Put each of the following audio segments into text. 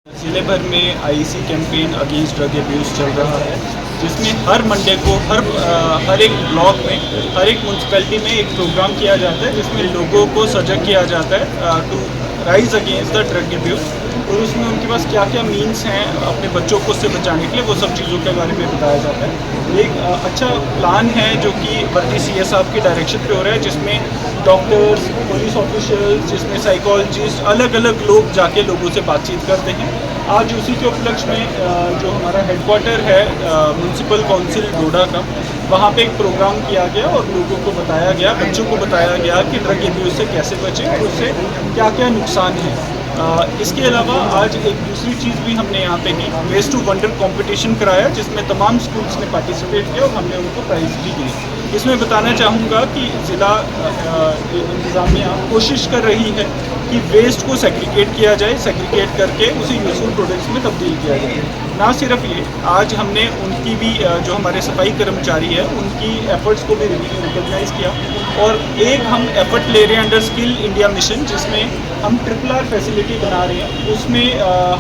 जिले भर में IC campaign against drug abuse चल रहा है, जिसमें हर मंडे को हर एक ब्लॉक में, हर एक म्यूनसिपैलिटी में एक प्रोग्राम किया जाता है जिसमें लोगों को सजग किया जाता है to rise against the drug abuse. और उसमें उनके पास क्या क्या मीन्स हैं अपने बच्चों को उससे बचाने के लिए, वो सब चीज़ों के बारे में बताया जाता है। एक अच्छा प्लान है जो कि भर्ती सीए साहब के डायरेक्शन पे हो रहा है, जिसमें डॉक्टर्स, पुलिस ऑफिसर्स, जिसमें साइकोलॉजिस्ट, अलग अलग लोग जाके लोगों से बातचीत करते हैं। आज उसी के उपलक्ष्य में जो हमारा हेडक्वार्टर है म्यूनसिपल काउंसिल डोडा का, वहाँ पे एक प्रोग्राम किया गया और लोगों को बताया गया, बच्चों को बताया गया कि ड्रग एब्यूज़ से कैसे बचें और उससे क्या क्या नुकसान है। इसके अलावा आज एक दूसरी चीज़ भी हमने यहाँ पे की, वेस्ट टू वंडर कंपटीशन कराया, जिसमें तमाम स्कूल्स ने पार्टिसिपेट किया और हमने उनको प्राइज़ भी दिए। इसमें बताना चाहूँगा कि ज़िला इंतज़ामिया कोशिश कर रही है कि वेस्ट को सेग्रीगेट किया जाए, सेग्रीगेट करके उसे यूजफुल प्रोडक्ट्स में तब्दील किया जाए। ना सिर्फ ये, आज हमने उनकी भी जो हमारे सफाई कर्मचारी है उनकी एफर्ट्स को भी रिकॉग्नाइज़ किया और एक हम एफर्ट ले रहे हैं अंडर स्किल इंडिया मिशन, जिसमें हम RRR फैसिलिटी बना रहे हैं। उसमें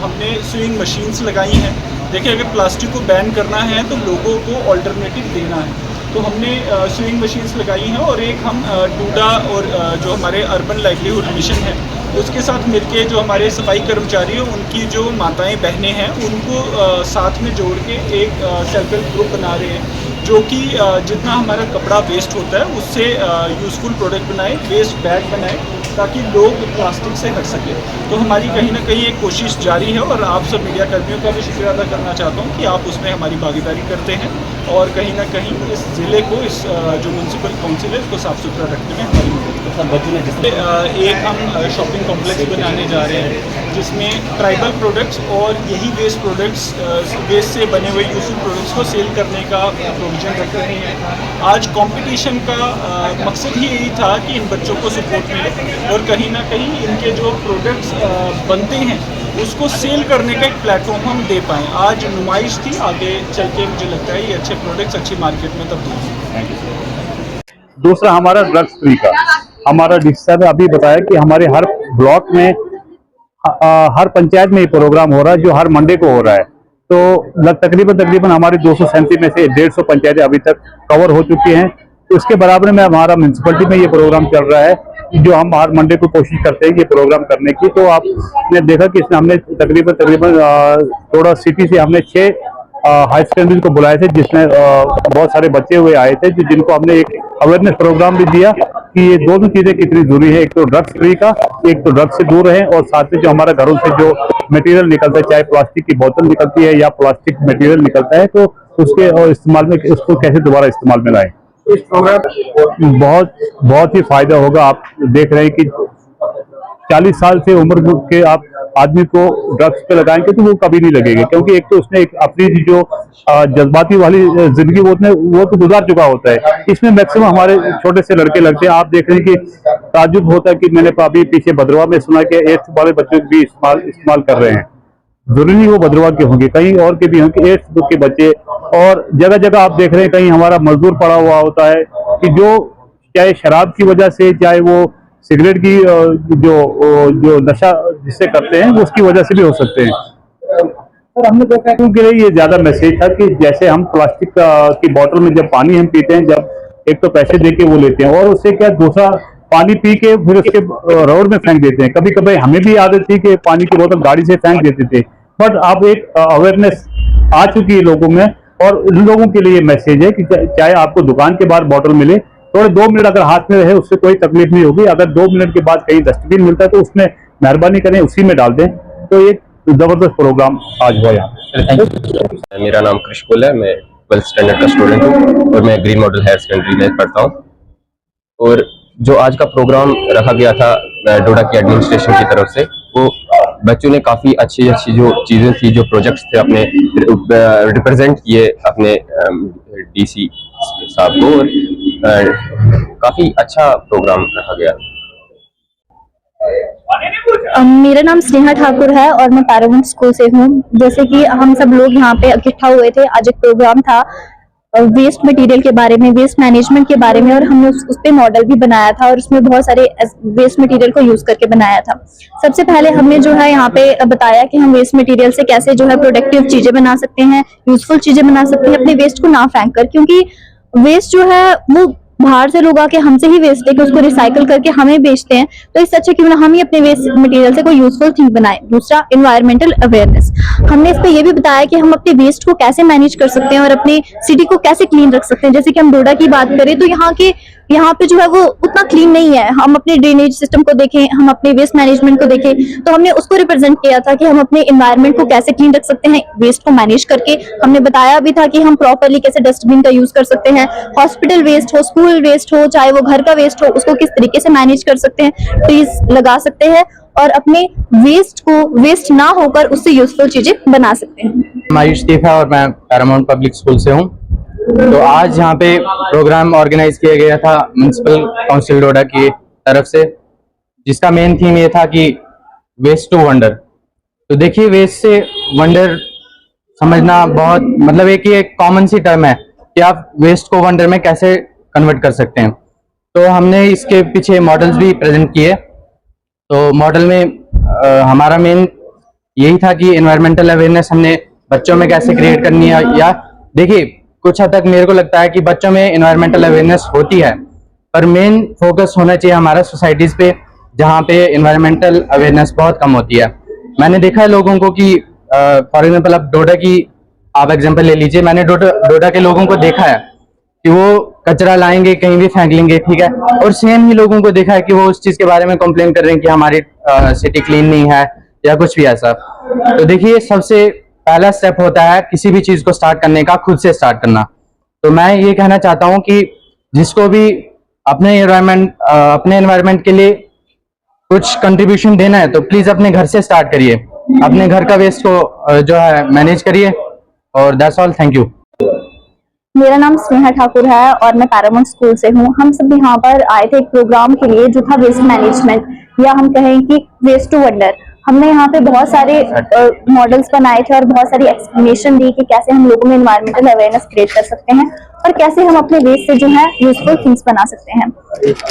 हमने स्विंग मशीन्स लगाई हैं। देखिए, अगर प्लास्टिक को बैन करना है तो लोगों को ऑल्टरनेटिव देना है, तो हमने स्विंग मशीन्स लगाई हैं और एक हम डूडा और जो हमारे अर्बन लाइवलीहुड मिशन है उसके साथ मिलके जो हमारे सफाई कर्मचारी हैं उनकी जो माताएं बहनें हैं उनको साथ में जोड़ के एक सेल्फ हेल्प ग्रुप बना रहे हैं, जो कि जितना हमारा कपड़ा वेस्ट होता है उससे यूज़फुल प्रोडक्ट बनाए, वेस्ट बैग बनाए, ताकि लोग प्लास्टिक से हट सके। तो हमारी कहीं ना कहीं एक कोशिश जारी है और आप सब मीडिया कर्मियों का भी शुक्रिया अदा करना चाहता हूँ कि आप उसमें हमारी भागीदारी करते हैं और कहीं ना कहीं इस ज़िले को, इस जो म्यूनसिपल काउंसिल है उसको साफ़ सुथरा रखने में हमारी मदद करते हैं। एक हम शॉपिंग कॉम्प्लेक्स बनाने जा रहे हैं जिसमें ट्राइबल प्रोडक्ट्स और यही वेस्ट प्रोडक्ट्स, वेस्ट से बने हुए यूजफुल प्रोडक्ट्स को सेल करने का प्रोविजन रख रहे हैं। आज कंपटीशन का मकसद ही यही था कि इन बच्चों को सपोर्ट मिले और कहीं ना कहीं इनके जो प्रोडक्ट्स बनते हैं उसको सेल करने का एक प्लेटफॉर्म हम दे पाएँ। आज नुमाइश थी, आगे चल के मुझे लगता है ये अच्छे प्रोडक्ट्स अच्छी मार्केट में तब्दील होंगे। दूसरा हमारा ड्रग्स फ्री का, हमारा डिस्ट्रिक्ट ने अभी बताया कि हमारे हर ब्लॉक में हर पंचायत में ये प्रोग्राम हो रहा है जो हर मंडे को हो रहा है। तो तकरीबन हमारी 237 में से 150 पंचायतें अभी तक कवर हो चुकी हैं। तो उसके बराबर में हमारा म्यूनसिपलिटी में ये प्रोग्राम चल रहा है जो हम हर मंडे को कोशिश करते हैं ये प्रोग्राम करने की। तो आपने देखा कि इसमें हमने तकरीबन थोड़ा सिटी से हमने 6 हाई सेकेंडरी को बुलाए थे, जिसमें बहुत सारे बच्चे हुए आए थे जिनको हमने एक अवेयरनेस प्रोग्राम भी दिया कि ये दोनों चीजें कितनी जरूरी है, एक तो ड्रग्स फ्री का, एक तो ड्रग्स से दूर रहें और साथ में जो हमारा घरों से जो मटेरियल निकलता है, चाहे प्लास्टिक की बोतल निकलती है या प्लास्टिक मटेरियल निकलता है, तो उसके इस्तेमाल में उसको कैसे दोबारा इस्तेमाल में लाएं। इस प्रोग्राम बहुत ही फायदा होगा। आप देख रहे हैं कि 40 साल से उम्र के आप आदमी को ड्रग्स पे लगाएंगे तो वो कभी नहीं लगेगा, क्योंकि एक तो उसने एक अपनी जो जज्बाती वाली जिंदगी वो तो गुजार चुका होता है। इसमें मैक्सिमम हमारे छोटे से लड़के लगते हैं। आप देख रहे हैं कि ताज्जुब होता है कि मैंने अभी पीछे भद्रवा में सुना कि 8th वाले बच्चे भी इस्तेमाल कर रहे हैं। जरूरी नहीं वो भद्रवा के होंगे, कहीं और के भी होंगे 8th के बच्चे। और जगह जगह आप देख रहे हैं कहीं हमारा मजदूर पड़ा हुआ होता है कि जो चाहे शराब की वजह से, चाहे वो सिगरेट की जो नशा जिससे करते हैं उसकी वजह से भी हो सकते हैं। और हमने देखा क्योंकि ये ज्यादा मैसेज था कि जैसे हम प्लास्टिक की बोतल में जब पानी हम पीते हैं, जब एक तो पैसे दे के वो लेते हैं और उससे क्या दूसरा पानी पी के फिर उसके रोड में फेंक देते हैं। कभी कभी हमें भी आदत थी कि पानी की बोतल गाड़ी से फेंक देते थे, बट अब एक अवेयरनेस आ चुकी है लोगों में और इन लोगों के लिए मैसेज है कि चाहे आपको दुकान के बाहर बोतल मिले, थोड़े 2 मिनट अगर हाथ में रहे उससे कोई तकलीफ नहीं होगी। अगर 2 मिनट के बाद कहीं डस्टबिन मिलता है तो उसमें मेहरबानी करें उसी में डाल दें। तो एक जबरदस्त प्रोग्राम आज हुआ यहाँ। मेरा नाम कृष्कुल है, मैं 12th स्टैंडर्ड का स्टूडेंट हूँ और मैं ग्रीन मॉडल हायर सेकेंडरी में पढ़ता हूँ। और जो आज का प्रोग्राम रखा गया था डोडा की एडमिनिस्ट्रेशन की तरफ से, वो बच्चों ने काफ़ी अच्छी जो चीज़ें थी, जो प्रोजेक्ट्स थे अपने रिप्रेजेंट किए अपने DC साहब को, और काफ़ी अच्छा प्रोग्राम रखा गया। मेरा नाम स्नेहा ठाकुर है और मैं पैरागन स्कूल से हूँ। जैसे कि हम सब लोग यहाँ पे इकट्ठा हुए थे, आज एक प्रोग्राम था वेस्ट मटेरियल के बारे में, वेस्ट मैनेजमेंट के बारे में, और हमने उस पे मॉडल भी बनाया था और उसमें बहुत सारे वेस्ट मटेरियल को यूज करके बनाया था। सबसे पहले हमने जो है यहाँ पे बताया कि हम वेस्ट मटेरियल से कैसे जो है प्रोडक्टिव चीजें बना सकते हैं, यूजफुल चीजें बना सकते हैं अपने वेस्ट को ना फेंक कर, क्योंकि वेस्ट जो है वो बाहर से लोग आके हमसे ही वेस्ट लेके उसको रिसाइकल करके हमें बेचते हैं, तो इससे अच्छा क्यों ना हम ही अपने वेस्ट मटेरियल से कोई यूजफुल थिंग बनाएं। दूसरा, एनवायरमेंटल अवेयरनेस। हमने इस पे ये भी बताया कि हम अपने वेस्ट को कैसे मैनेज कर सकते हैं और अपनी सिटी को कैसे क्लीन रख सकते हैं। जैसे कि हम डोडा की बात करें तो यहाँ पे जो है वो उतना क्लीन नहीं है। हम अपने ड्रेनेज सिस्टम को देखें, हम अपने वेस्ट मैनेजमेंट को देखें, तो हमने उसको रिप्रेजेंट किया था कि हम अपने एनवायरनमेंट को कैसे क्लीन रख सकते हैं वेस्ट को मैनेज करके। हमने बताया भी था कि हम प्रॉपरली कैसे डस्टबिन का यूज कर सकते हैं, हॉस्पिटल वेस्ट हो, स्कूल वेस्ट हो, चाहे वो घर का वेस्ट हो, उसको किस तरीके से मैनेज कर सकते हैं, ट्रीज लगा सकते हैं और अपने वेस्ट को वेस्ट ना होकर उससे यूजफुल चीजें बना सकते हैं। आयुष तीफ है और मैं पैरामाउंट पब्लिक स्कूल से हूँ। तो आज यहाँ पे प्रोग्राम ऑर्गेनाइज किया गया था म्युनिसिपल काउंसिल डोडा की तरफ से, जिसका मेन थीम ये था कि वेस्ट टू वंडर। तो देखिए, वेस्ट से वंडर समझना बहुत मतलब एक कॉमन सी टर्म है कि आप वेस्ट को वंडर में कैसे कन्वर्ट कर सकते हैं। तो हमने इसके पीछे मॉडल्स भी प्रेजेंट किए। तो मॉडल में हमारा मेन यही था कि एनवायरमेंटल अवेयरनेस हमने बच्चों में कैसे क्रिएट करनी है। या देखिए, कुछ हद तक मेरे को लगता है कि बच्चों में एनवायरमेंटल अवेयरनेस होती है, पर मेन फोकस होना चाहिए हमारा सोसाइटीज पे, जहाँ पे एनवायरमेंटल अवेयरनेस बहुत कम होती है। मैंने देखा है लोगों को कि फॉर एग्जांपल अब डोडा की आप एग्जांपल ले लीजिए। मैंने डोडा के लोगों को देखा है कि वो कचरा लाएंगे, कहीं भी फेंक लेंगे, ठीक है, और सेम ही लोगों को देखा है कि वो उस चीज के बारे में कंप्लेन कर रहे हैं कि हमारी सिटी क्लीन नहीं है या कुछ भी ऐसा। तो देखिए, सबसे पहला स्टेप होता है किसी भी चीज को स्टार्ट करने का खुद से स्टार्ट करना। तो मैं ये कहना चाहता हूँ कि जिसको भी अपने एनवायरनमेंट के लिए कुछ कंट्रीब्यूशन देना है तो प्लीज अपने घर से स्टार्ट करिए, अपने घर का वेस्ट को जो है मैनेज करिए। और दैट्स ऑल, थैंक यू। मेरा नाम स्नेहा ठाकुर है और मैं पैरामाउंट स्कूल से हूँ। हम सब यहाँ पर आए थे एक प्रोग्राम के लिए जो था वेस्ट मैनेजमेंट, या हम कहें कि वेस्ट टू वंडर। हमने यहाँ पे बहुत सारे मॉडल्स बनाए थे और बहुत सारी एक्सप्लेनेशन दी कि कैसे हम लोगों में एनवायरमेंटल अवेयरनेस क्रिएट कर सकते हैं और कैसे हम अपने वेस्ट से जो है यूजफुल थिंग्स बना सकते हैं।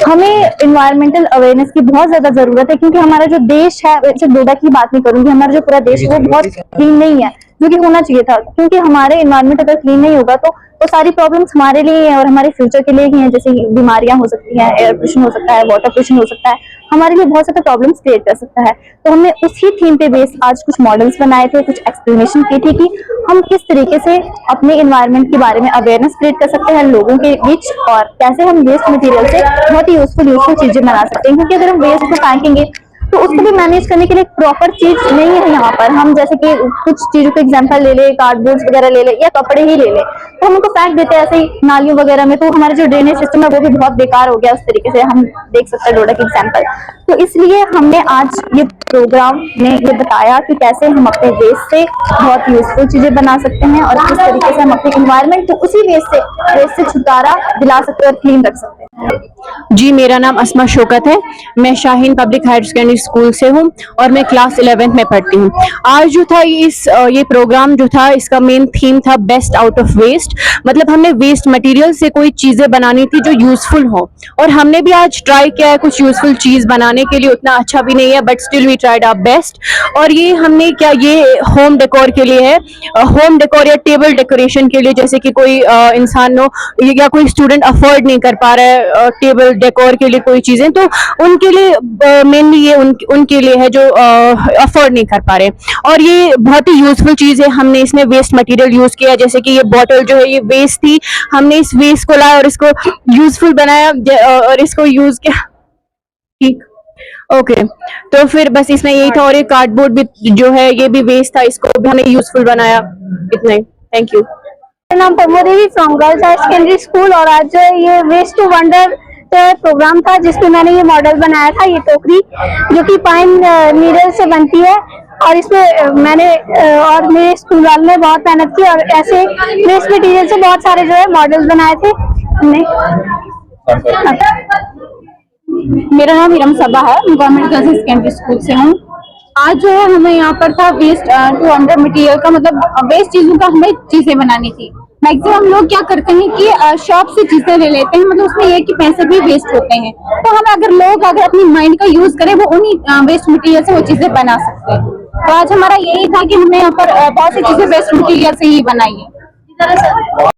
हमें एनवायरमेंटल अवेयरनेस की बहुत ज्यादा जरूरत है, क्योंकि हमारा जो देश है, सिर्फ डोडा की बात नहीं करूंगी, हमारा जो पूरा देश है वो बहुत क्लीन नहीं है, जो कि होना चाहिए था। क्योंकि हमारे एनवायरमेंट अगर क्लीन नहीं होगा तो सारी प्रॉब्लम्स हमारे लिए हैं और हमारे फ्यूचर के लिए ही हैं। जैसे बीमारियां हो सकती हैं, एयर पोल्यूशन हो सकता है, वाटर पोल्यूशन हो सकता है, हमारे लिए बहुत सारे प्रॉब्लम्स क्रिएट कर सकता है। तो हमने उसी थीम पे बेस आज कुछ मॉडल्स बनाए थे, कुछ एक्सप्लेनेशन की थी कि हम किस तरीके से अपने एनवायरमेंट के बारे में अवेयरनेस क्रिएट कर सकते हैं लोगों के बीच, और कैसे हम वेस्ट मटेरियल से बहुत ही यूजफुल चीजें बना सकते हैं। क्योंकि अगर हम वेस्ट को फेंकेंगे तो उसको भी मैनेज करने के लिए प्रॉपर चीज नहीं है यहाँ पर। हम जैसे कि कुछ चीजों को एग्जांपल ले ले, कार्डबोर्ड वगैरह ले ले या कपड़े ही ले ले, तो हम उनको फेंक देते हैं ऐसे ही नालियों वगैरह में। तो हमारे जो ड्रेनेज सिस्टम है वो भी बहुत बेकार हो गया उस तरीके से, हम देख सकते हैं डोडा की एग्जाम्पल। तो इसलिए हमने आज ये प्रोग्राम में ये बताया कि कैसे हम अपने वेस्ट से बहुत यूजफुल चीजें बना सकते हैं और किस तरीके से हम अपने एनवायरमेंट को उसी वेस्ट से छुटकारा दिला सकते हैं और क्लीन रख सकते हैं। जी, मेरा नाम अस्मा शौकत है। मैं Shaheen public higher secondary school से हूँ और मैं क्लास 11th में पढ़ती हूँ। आज जो था ये प्रोग्राम जो था, इसका मेन थीम था बेस्ट आउट ऑफ वेस्ट। मतलब हमने वेस्ट मटेरियल से कोई चीजें बनानी थी जो यूजफुल हो, और हमने भी आज ट्राई किया है कुछ यूजफुल चीज बनाने के लिए। उतना अच्छा भी नहीं है, but still we tried our best. और ये हमने क्या, ये होम डेकोर के लिए है, होम डेकोर या टेबल डेकोरेशन के लिए। जैसे कि कोई इंसान हो या कोई स्टूडेंट अफोर्ड नहीं कर पा रहा है टेबल डेकोर के लिए कोई चीजें, तो उनके लिए मेनली ये उनके लिए है जो अफोर्ड नहीं कर पा रहे। और ये बहुत ही यूजफुल चीज है। हमने इसमें वेस्ट मटेरियल यूज किया, जैसे कि ये बॉटल जो है ये वेस्ट थी, हमने इस वेस्ट को लाया और इसको यूजफुल बनाया और इसको यूज किया। ठीक, ओके। तो फिर बस इसमें यही था। और ये कार्डबोर्ड भी जो है ये भी वेस्ट था, इसको भी हमने यूजफुल बनाया। इतना ही, थैंक यू। मेरा नाम Pramodevi from girls higher secondary school, और आज जो ये वेस्ट टू वंडर प्रोग्राम था जिसमें मैंने ये मॉडल बनाया था, ये टोकरी जो कि पाइन नीडल से बनती है। और इसमें मैंने और मेरे स्कूल वालों ने बहुत मेहनत की और ऐसे वेस्ट मटेरियल से बहुत सारे जो है मॉडल्स बनाए थे हमने। मेरा नाम हिरम सबा है, मैं गवर्नमेंट गर्ल्स सेकेंडरी स्कूल से हूँ। आज जो है हमें यहाँ पर था वेस्ट टू वंडर मटेरियल का, मतलब वेस्ट चीजों का हमें चीजें बनानी थी। मैक्सिमम लोग क्या करते हैं कि शॉप से चीजें ले लेते हैं, मतलब उसमें ये है कि पैसे भी वेस्ट होते हैं। तो हम अगर अपनी माइंड का यूज करें, वो उन्हीं वेस्ट मटेरियल से वो चीजें बना सकते हैं। तो आज हमारा यही था कि हमने यहाँ पर बहुत सी चीजें वेस्ट मटेरियल से ही बनाई है।